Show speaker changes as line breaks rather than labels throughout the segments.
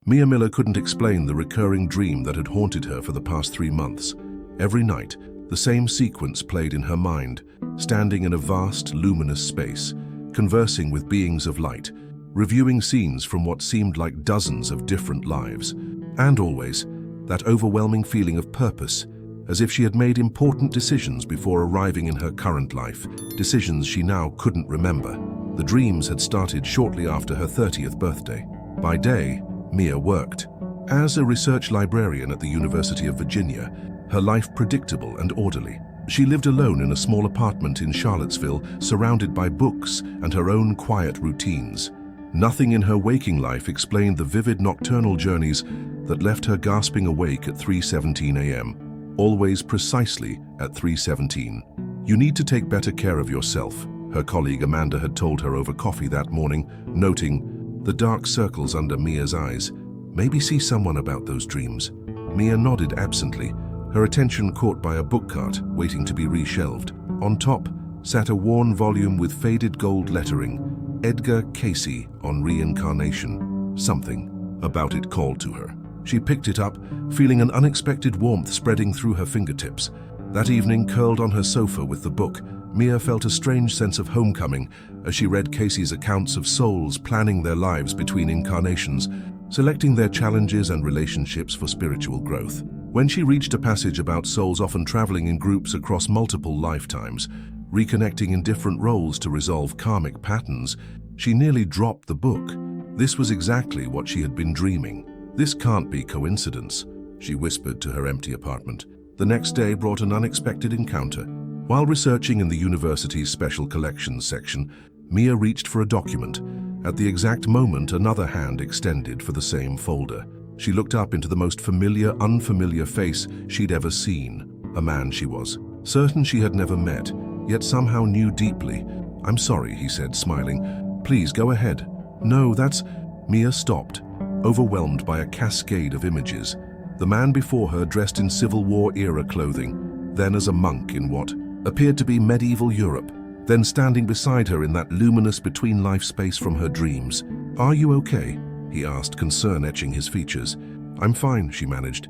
Mia Miller couldn't explain the recurring dream that had haunted her for the past 3 months. Every night, the same sequence played in her mind, standing in a vast, luminous space, conversing with beings of light, reviewing scenes from what seemed like dozens of different lives, and always that overwhelming feeling of purpose, as if she had made important decisions before arriving in her current life, decisions she now couldn't remember. The dreams had started shortly after her 30th birthday. By day, Mia worked. As a research librarian at the University of Virginia, her life predictable and orderly. She lived alone in a small apartment in Charlottesville, surrounded by books and her own quiet routines. Nothing in her waking life explained the vivid nocturnal journeys that left her gasping awake at 3:17 a.m., always precisely at 3:17. "You need to take better care of yourself," her colleague Amanda had told her over coffee that morning, noting the dark circles under Mia's eyes. "Maybe see someone about those dreams." Mia nodded absently, her attention caught by a book cart waiting to be reshelved. On top sat a worn volume with faded gold lettering, Edgar Cayce on Reincarnation. Something about it called to her. She picked it up, feeling an unexpected warmth spreading through her fingertips. That evening, curled on her sofa with the book, Mia felt a strange sense of homecoming as she read Cayce's accounts of souls planning their lives between incarnations, selecting their challenges and relationships for spiritual growth. When she reached a passage about souls often traveling in groups across multiple lifetimes, reconnecting in different roles to resolve karmic patterns, she nearly dropped the book. This was exactly what she had been dreaming. "This can't be coincidence," she whispered to her empty apartment. The next day brought an unexpected encounter. While researching in the university's special collections section, Mia reached for a document. At the exact moment, another hand extended for the same folder. She looked up into the most unfamiliar face she'd ever seen. A man she was. Certain she had never met, yet somehow knew deeply. "I'm sorry," he said, smiling. "Please go ahead." "No, that's..." Mia stopped, overwhelmed by a cascade of images. The man before her dressed in Civil War-era clothing, then as a monk in what appeared to be medieval Europe, then standing beside her in that luminous between-life space from her dreams. "Are you okay?" he asked, concern etching his features. "I'm fine," she managed.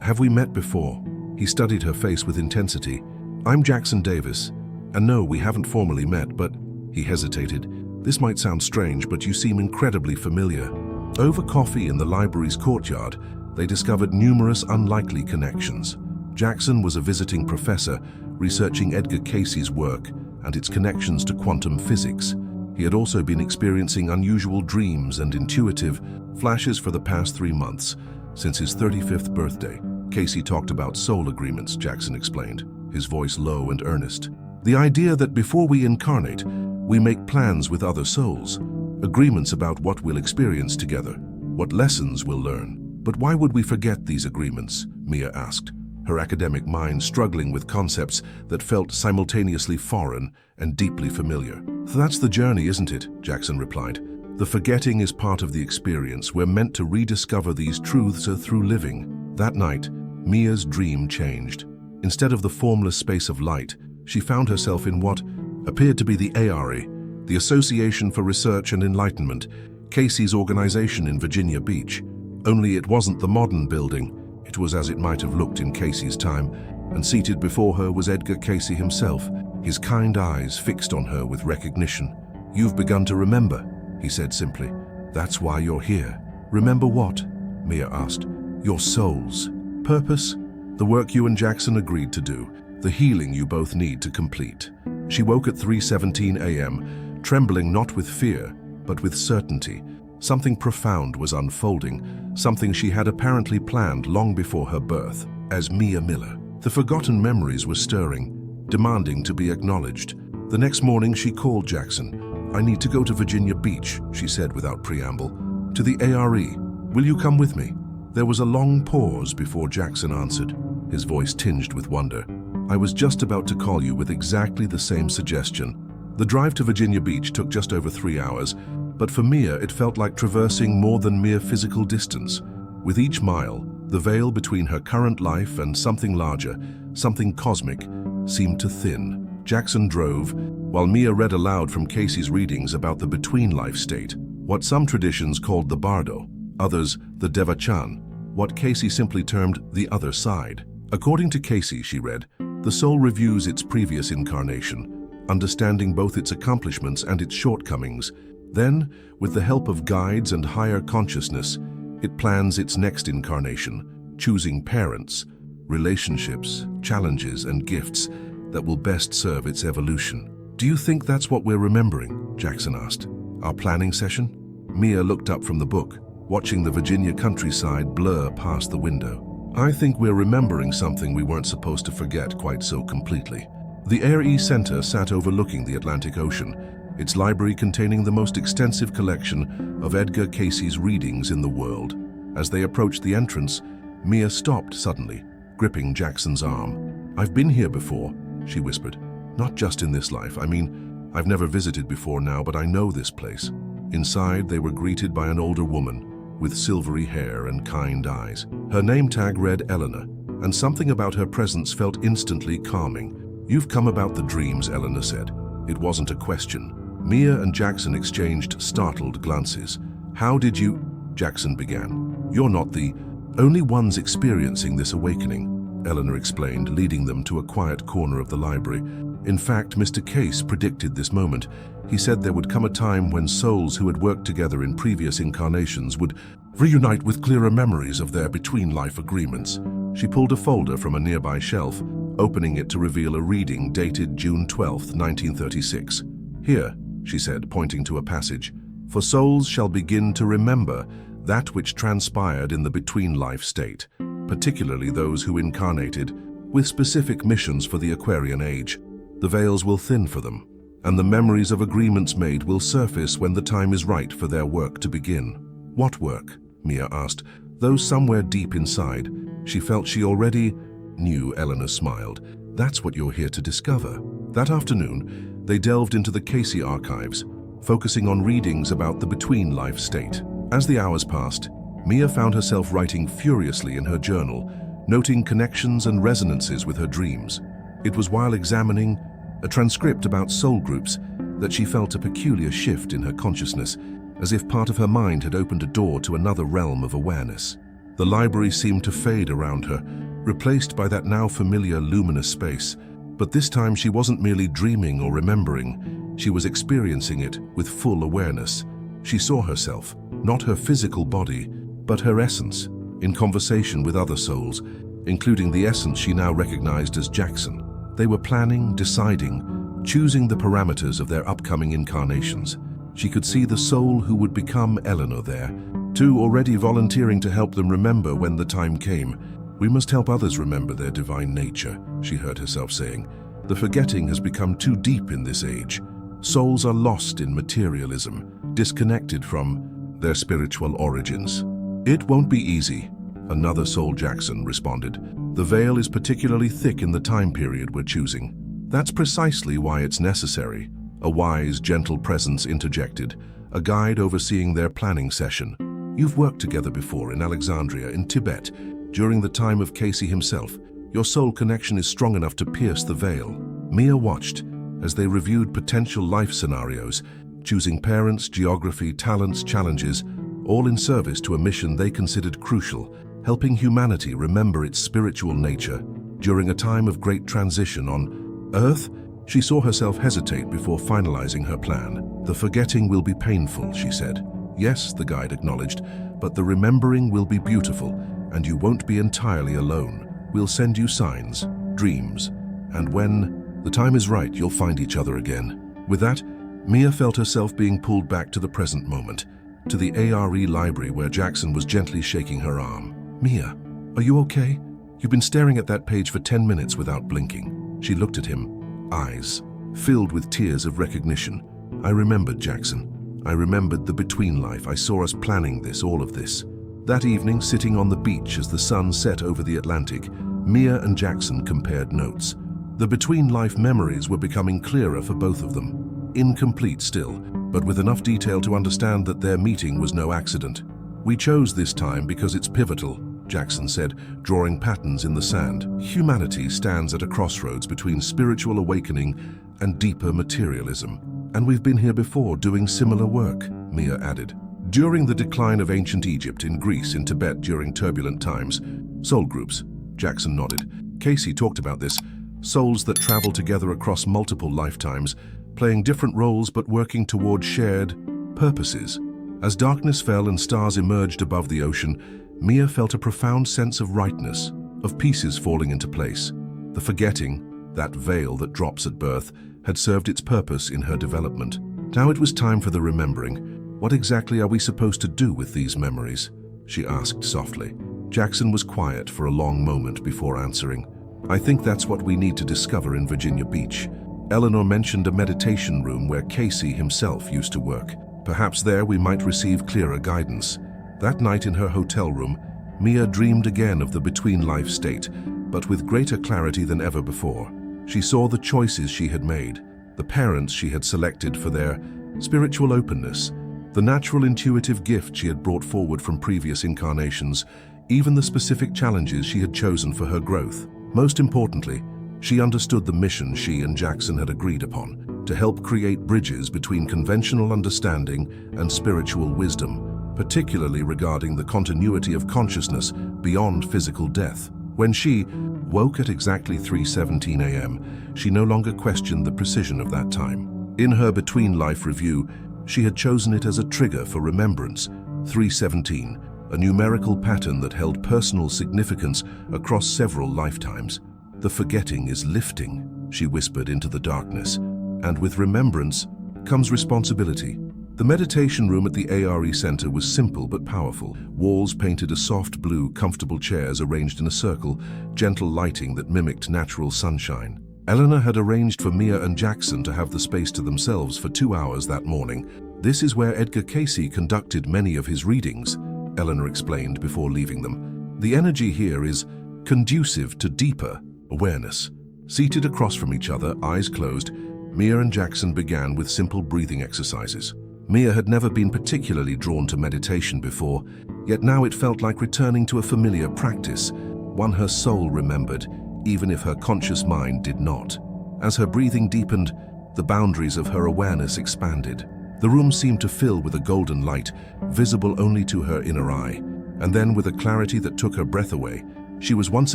Have we met before?" He studied her face with intensity. "I'm Jackson Davis, and no, we haven't formally met, but..." He hesitated. "This might sound strange, but you seem incredibly familiar." Over coffee in the library's courtyard, they discovered numerous unlikely connections. Jackson was a visiting professor researching Edgar Cayce's work and its connections to quantum physics. He had also been experiencing unusual dreams and intuitive flashes for the past 3 months, since his 35th birthday. Cayce talked about soul agreements, Jackson explained, his voice low and earnest. "The idea that before we incarnate, we make plans with other souls, agreements about what we'll experience together, what lessons we'll learn. But why would we forget these agreements?" Mia asked, her academic mind struggling with concepts that felt simultaneously foreign and deeply familiar. "That's the journey, isn't it?" Jackson replied. "The forgetting is part of the experience. We're meant to rediscover these truths through living." That night, Mia's dream changed. Instead of the formless space of light, she found herself in what appeared to be the ARE, the Association for Research and Enlightenment, Cayce's organization in Virginia Beach. Only it wasn't the modern building. It was as it might have looked in Cayce's time, and seated before her was Edgar Cayce himself, his kind eyes fixed on her with recognition. "You've begun to remember," he said simply. "That's why you're here." "Remember what?" Mia asked. "Your souls. Purpose? The work you and Jackson agreed to do, the healing you both need to complete." She woke at 3:17 a.m., trembling not with fear, but with certainty. Something profound was unfolding, something she had apparently planned long before her birth, as Mia Miller. The forgotten memories were stirring, demanding to be acknowledged. The next morning she called Jackson. "I need to go to Virginia Beach," she said without preamble. "To the ARE. Will you come with me?" There was a long pause before Jackson answered, his voice tinged with wonder. "I was just about to call you with exactly the same suggestion." The drive to Virginia Beach took just over 3 hours, but for Mia it felt like traversing more than mere physical distance. With each mile, the veil between her current life and something larger, something cosmic, seemed to thin. Jackson drove, while Mia read aloud from Cayce's readings about the between-life state, what some traditions called the bardo. others the Devachan, what Cayce simply termed the other side. According to Cayce, she read, the soul reviews its previous incarnation, understanding both its accomplishments and its shortcomings. Then, with the help of guides and higher consciousness, it plans its next incarnation, choosing parents, relationships, challenges, and gifts that will best serve its evolution. Do you think that's what we're remembering? Jackson asked. Our planning session? Mia looked up from the book, watching the Virginia countryside blur past the window. I think we're remembering something we weren't supposed to forget quite so completely. The Air E Center sat overlooking the Atlantic Ocean, its library containing the most extensive collection of Edgar Cayce's readings in the world. As they approached the entrance, Mia stopped suddenly, gripping Jackson's arm. I've been here before, she whispered. Not just in this life. I mean, I've never visited before now, but I know this place. Inside, they were greeted by an older woman with silvery hair and kind eyes. Her name tag read Eleanor, and something about her presence felt instantly calming. You've come about the dreams, Eleanor said. It wasn't a question. Mia and Jackson exchanged startled glances. How did you? Jackson began. You're not the only ones experiencing this awakening, Eleanor explained, leading them to a quiet corner of the library. In fact, Mr. Cayce predicted this moment. He said there would come a time when souls who had worked together in previous incarnations would reunite with clearer memories of their between-life agreements. She pulled a folder from a nearby shelf, opening it to reveal a reading dated June 12, 1936. Here, she said, pointing to a passage, for souls shall begin to remember that which transpired in the between-life state, particularly those who incarnated with specific missions for the Aquarian age. The veils will thin for them, and the memories of agreements made will surface when the time is right for their work to begin. What work? Mia asked, though somewhere deep inside, she felt she already knew. Eleanor smiled. That's what you're here to discover. That afternoon, they delved into the Cayce archives, focusing on readings about the between-life state. As the hours passed, Mia found herself writing furiously in her journal, noting connections and resonances with her dreams. It was while examining a transcript about soul groups that she felt a peculiar shift in her consciousness, as if part of her mind had opened a door to another realm of awareness. The library seemed to fade around her, replaced by that now familiar luminous space. But this time she wasn't merely dreaming or remembering, she was experiencing it with full awareness. She saw herself, not her physical body, but her essence, in conversation with other souls, including the essence she now recognized as Jackson. They were planning, deciding, choosing the parameters of their upcoming incarnations. She could see the soul who would become Eleanor there, two already volunteering to help them remember when the time came. We must help others remember their divine nature, she heard herself saying. The forgetting has become too deep in this age. Souls are lost in materialism, disconnected from their spiritual origins. It won't be easy, another soul Jackson responded. The veil is particularly thick in the time period we're choosing. That's precisely why it's necessary. A wise, gentle presence interjected, a guide overseeing their planning session. You've worked together before in Alexandria, in Tibet, during the time of Cayce himself. Your soul connection is strong enough to pierce the veil. Mia watched as they reviewed potential life scenarios, choosing parents, geography, talents, challenges, all in service to a mission they considered crucial, helping humanity remember its spiritual nature. During a time of great transition on Earth, she saw herself hesitate before finalizing her plan. The forgetting will be painful, she said. Yes, the guide acknowledged, but the remembering will be beautiful, and you won't be entirely alone. We'll send you signs, dreams, and when the time is right, you'll find each other again. With that, Mia felt herself being pulled back to the present moment, to the ARE library where Jackson was gently shaking her arm. Mia, are you okay? You've been staring at that page for 10 minutes without blinking. She looked at him, eyes filled with tears of recognition. I remembered, Jackson. I remembered the between life. I saw us planning this, all of this. That evening, sitting on the beach as the sun set over the Atlantic, Mia and Jackson compared notes. The between-life memories were becoming clearer for both of them. Incomplete still, but with enough detail to understand that their meeting was no accident. We chose this time because it's pivotal, Jackson said, drawing patterns in the sand. Humanity stands at a crossroads between spiritual awakening and deeper materialism. And we've been here before doing similar work, Mia added. During the decline of ancient Egypt, in Greece, in Tibet during turbulent times, soul groups, Jackson nodded. Cayce talked about this, souls that travel together across multiple lifetimes, playing different roles but working toward shared purposes. As darkness fell and stars emerged above the ocean, Mia felt a profound sense of rightness, of pieces falling into place. The forgetting, that veil that drops at birth, had served its purpose in her development. Now it was time for the remembering. What exactly are we supposed to do with these memories? She asked softly. Jackson was quiet for a long moment before answering. I think that's what we need to discover in Virginia Beach. Eleanor mentioned a meditation room where Cayce himself used to work. Perhaps there we might receive clearer guidance. That night in her hotel room, Mia dreamed again of the between-life state, but with greater clarity than ever before. She saw the choices she had made, the parents she had selected for their spiritual openness, the natural intuitive gift she had brought forward from previous incarnations, even the specific challenges she had chosen for her growth. Most importantly, she understood the mission she and Jackson had agreed upon, to help create bridges between conventional understanding and spiritual wisdom, particularly regarding the continuity of consciousness beyond physical death. When she woke at exactly 3:17 a.m., she no longer questioned the precision of that time. In her between-life review, she had chosen it as a trigger for remembrance, 317, a numerical pattern that held personal significance across several lifetimes. The forgetting is lifting, she whispered into the darkness, and with remembrance comes responsibility. The meditation room at the ARE Center was simple but powerful. Walls painted a soft blue, comfortable chairs arranged in a circle, gentle lighting that mimicked natural sunshine. Eleanor had arranged for Mia and Jackson to have the space to themselves for 2 hours that morning. This is where Edgar Cayce conducted many of his readings, Eleanor explained before leaving them. The energy here is conducive to deeper awareness. Seated across from each other, eyes closed, Mia and Jackson began with simple breathing exercises. Mia had never been particularly drawn to meditation before, yet now it felt like returning to a familiar practice, one her soul remembered, even if her conscious mind did not. As her breathing deepened, the boundaries of her awareness expanded. The room seemed to fill with a golden light, visible only to her inner eye, and then with a clarity that took her breath away, she was once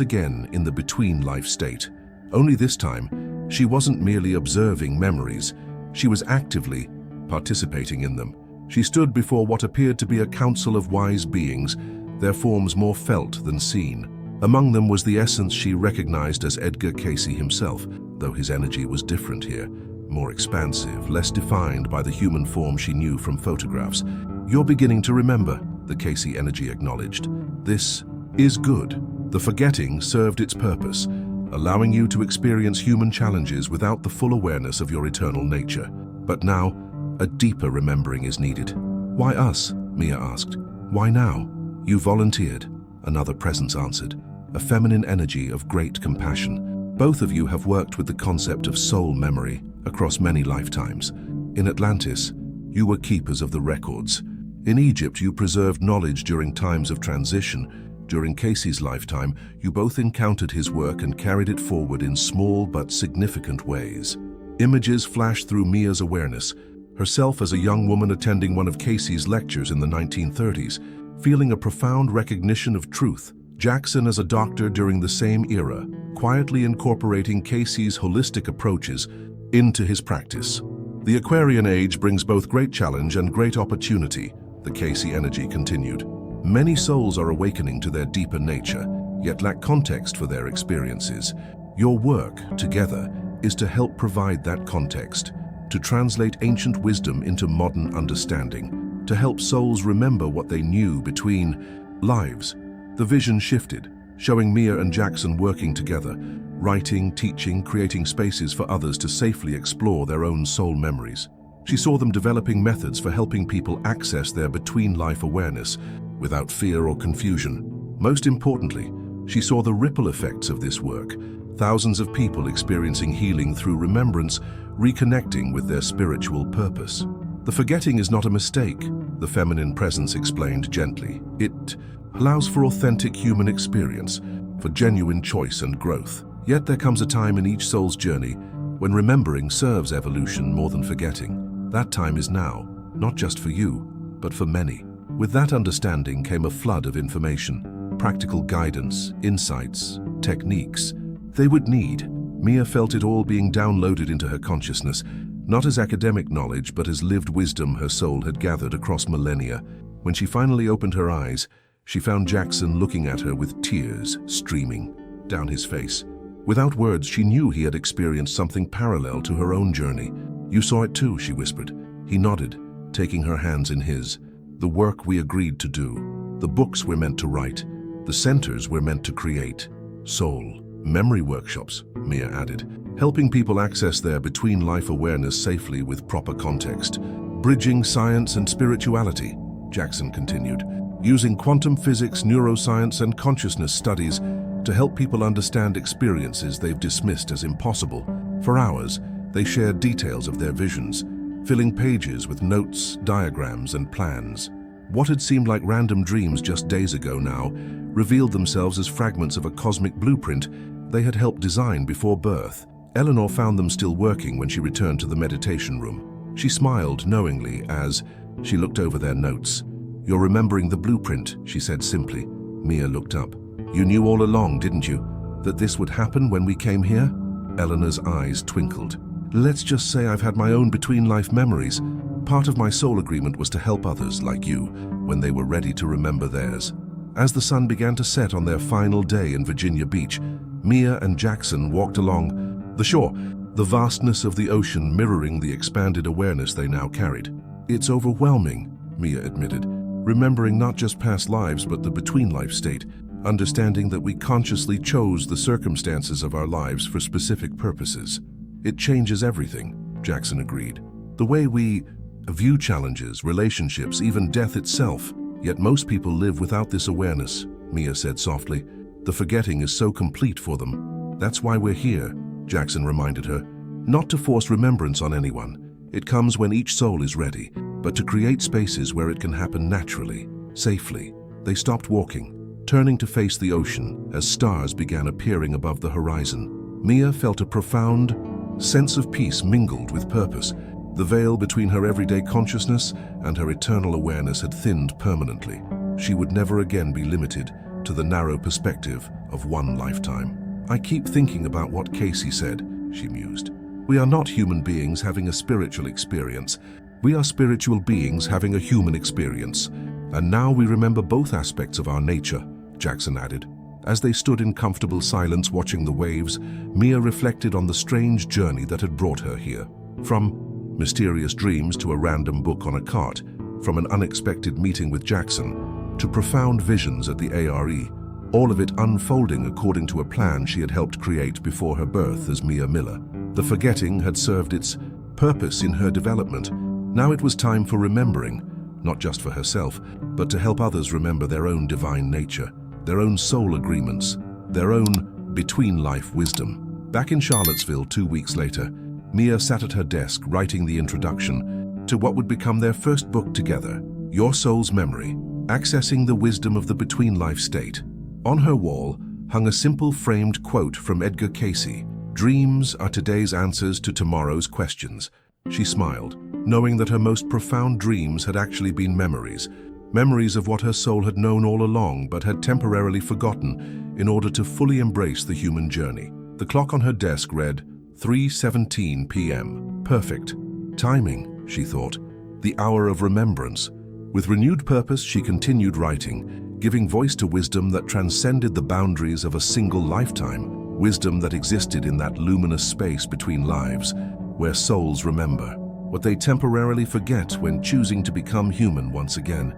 again in the between-life state. Only this time, she wasn't merely observing memories, she was actively participating in them. She stood before what appeared to be a council of wise beings, their forms more felt than seen. Among them was the essence she recognized as Edgar Cayce himself, though his energy was different here, more expansive, less defined by the human form she knew from photographs. You're beginning to remember, the Cayce energy acknowledged. This is good. The forgetting served its purpose, allowing you to experience human challenges without the full awareness of your eternal nature. But now, a deeper remembering is needed. Why us? Mia asked. Why now? You volunteered, another presence answered, a feminine energy of great compassion. Both of you have worked with the concept of soul memory across many lifetimes. In Atlantis, you were keepers of the records. In Egypt, you preserved knowledge during times of transition. During Cayce's lifetime, you both encountered his work and carried it forward in small but significant ways. Images flashed through Mia's awareness, herself as a young woman attending one of Cayce's lectures in the 1930s, feeling a profound recognition of truth. Jackson as a doctor during the same era, quietly incorporating Cayce's holistic approaches into his practice. The Aquarian age brings both great challenge and great opportunity, the Cayce energy continued. Many souls are awakening to their deeper nature, yet lack context for their experiences. Your work, together, is to help provide that context, to translate ancient wisdom into modern understanding, to help souls remember what they knew between lives. The vision shifted, showing Mia and Jackson working together, writing, teaching, creating spaces for others to safely explore their own soul memories. She saw them developing methods for helping people access their between-life awareness without fear or confusion. Most importantly, she saw the ripple effects of this work, thousands of people experiencing healing through remembrance, reconnecting with their spiritual purpose. The forgetting is not a mistake, the feminine presence explained gently. It allows for authentic human experience, for genuine choice and growth. Yet there comes a time in each soul's journey when remembering serves evolution more than forgetting. That time is now, not just for you, but for many. With that understanding came a flood of information, practical guidance, insights, techniques they would need. Mia felt it all being downloaded into her consciousness, not as academic knowledge, but as lived wisdom her soul had gathered across millennia. When she finally opened her eyes, she found Jackson looking at her with tears streaming down his face. Without words, she knew he had experienced something parallel to her own journey. "You saw it too," she whispered. He nodded, taking her hands in his. "The work we agreed to do, the books we're meant to write, the centers we're meant to create. Soul memory workshops," Mia added, "helping people access their between-life awareness safely with proper context. Bridging science and spirituality," Jackson continued, "using quantum physics, neuroscience, and consciousness studies to help people understand experiences they've dismissed as impossible. For hours, they shared details of their visions, filling pages with notes, diagrams, and plans. What had seemed like random dreams just days ago now revealed themselves as fragments of a cosmic blueprint they had helped design before birth. Eleanor found them still working when she returned to the meditation room. She smiled knowingly as she looked over their notes. "You're remembering the blueprint," she said simply. Mia looked up. "You knew all along, didn't you, that this would happen when we came here?" Eleanor's eyes twinkled. "Let's just say I've had my own between-life memories. Part of my soul agreement was to help others, like you, when they were ready to remember theirs." As the sun began to set on their final day in Virginia Beach, Mia and Jackson walked along the shore, the vastness of the ocean mirroring the expanded awareness they now carried. "It's overwhelming," Mia admitted, "remembering not just past lives but the between-life state, understanding that we consciously chose the circumstances of our lives for specific purposes. It changes everything," Jackson agreed. "The way we view challenges, relationships, even death itself. Yet most people live without this awareness," Mia said softly. "The forgetting is so complete for them. That's why we're here," Jackson reminded her. "Not to force remembrance on anyone. It comes when each soul is ready, but to create spaces where it can happen naturally, safely." They stopped walking, turning to face the ocean as stars began appearing above the horizon. Mia felt a profound sense of peace mingled with purpose. The veil between her everyday consciousness and her eternal awareness had thinned permanently. She would never again be limited to the narrow perspective of one lifetime. "I keep thinking about what Cayce said," she mused. "We are not human beings having a spiritual experience. We are spiritual beings having a human experience. And now we remember both aspects of our nature," Jackson added. As they stood in comfortable silence watching the waves, Mia reflected on the strange journey that had brought her here. From mysterious dreams to a random book on a cart, from an unexpected meeting with Jackson to profound visions at the ARE, all of it unfolding according to a plan she had helped create before her birth as Mia Miller. The forgetting had served its purpose in her development. Now it was time for remembering, not just for herself, but to help others remember their own divine nature, their own soul agreements, their own between-life wisdom. Back in Charlottesville 2 weeks later, Mia sat at her desk writing the introduction to what would become their first book together, Your Soul's Memory, Accessing the Wisdom of the Between-Life State. On her wall hung a simple framed quote from Edgar Cayce, "Dreams are today's answers to tomorrow's questions." She smiled, knowing that her most profound dreams had actually been memories, memories of what her soul had known all along but had temporarily forgotten in order to fully embrace the human journey. The clock on her desk read 3:17 p.m. Perfect timing, she thought. The hour of remembrance. With renewed purpose, she continued writing, giving voice to wisdom that transcended the boundaries of a single lifetime, wisdom that existed in that luminous space between lives, where souls remember what they temporarily forget when choosing to become human once again.